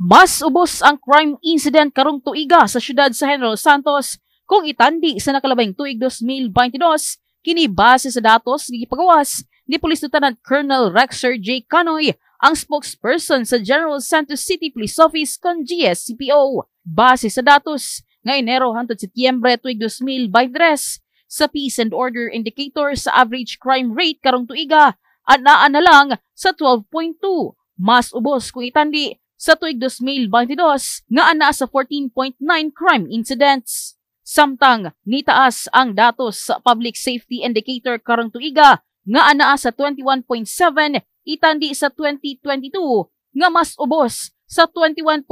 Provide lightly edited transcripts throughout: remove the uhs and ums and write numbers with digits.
Mas ubos ang crime incident karong tuiga sa syudad sa General Santos kung itandi sa nakalabing tuig 2022 kini base sa datos gipagawas ni Police Lieutenant Colonel Rexer J. Canoy, ang spokesperson sa General Santos City Police Office kon GSCPO. Base sa datos nga Enero hangtod Setyembre tuig 2023 sa Peace and Order Indicator sa average crime rate karong tuiga anaa na lang sa 12.2, mas ubos kung itandi sa tuig 2022 nga ana sa 14.9 crime incidents. Samtang nitaas ang datos sa Public Safety Indicator karong tuiga nga anaa sa 21.7 itandi sa 2022 nga mas ubos sa 21.0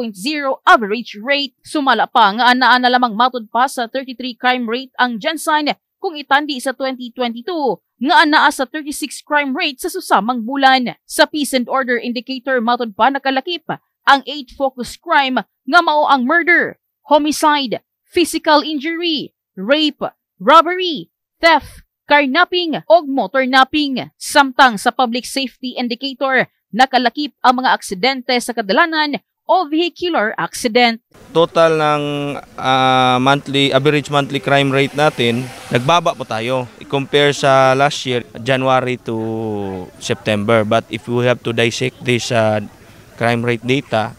average rate. Sumala pa nga anaa na lamang matud pa sa 33 crime rate ang Gensan kung itandi sa 2022 nga anaa sa 36 crime rate sa susamang bulan. Sa Peace and Order Indicator matud pa nakalakip ang 8 focus crime nga mao ang murder, homicide, physical injury, rape, robbery, theft, carnapping o motor napping. Samtang sa Public Safety Indicator nakalakip ang mga aksidente sa kadalanan o vehicular accident. Total ng average monthly crime rate natin, nagbaba po tayo. I-compare sa last year, January to September. But if we have to dissect this crime rate data,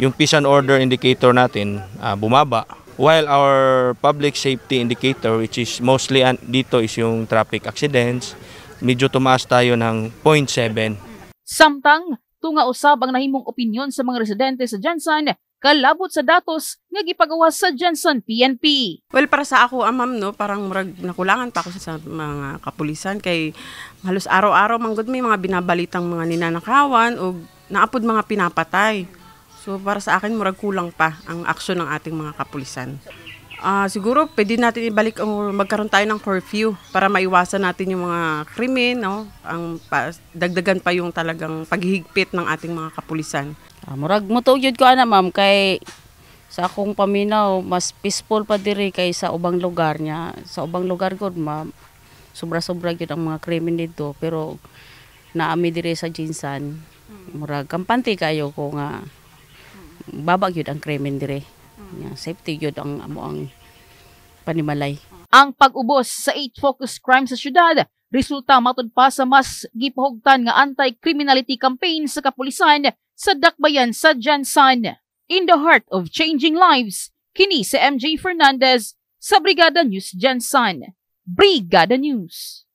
yung Peace and Order Indicator natin bumaba. While our Public Safety Indicator, which is mostly dito is yung traffic accidents, medyo tumaas tayo ng 0.7. Samtang tunga usab ang nahimong opinyon sa mga residente sa Gensan kalabot sa datos nga gipagawas sa Gensan PNP. Well, para sa ako, ma'am, no, parang murag nakulangan pa ako sa mga kapulisan kay halos araw-araw manggod may mga binabalitang mga ninanakawan o naapod mga pinapatay. So para sa akin murag kulang pa ang aksyon ng ating mga kapulisan. Siguro pwede natin ibalik o magkaroon tayo ng curfew para maiwasan natin yung mga krimen, no? Dagdagan pa yung talagang paghihigpit ng ating mga kapulisan. Murag mutog yun ko ana ma'am kay sa akong paminaw mas peaceful pa diri kay sa ubang lugar niya. Sa ubang lugar gud ma'am sobra-sobra gyud ang mga krimen dito pero naami diri sa Gensan. Murag kampante kayo ko nga baba gyud ang krimen dire. Safety gyud ang panimalay. Ang pag-ubos sa 8 focus crimes sa syudad resulta matud pa sa mas gipahugtan nga anti-criminality campaign sa kapulisan sa dakbayan sa Gensan. In the heart of changing lives, kini si MJ Fernandez sa Brigada News Gensan. Brigada News.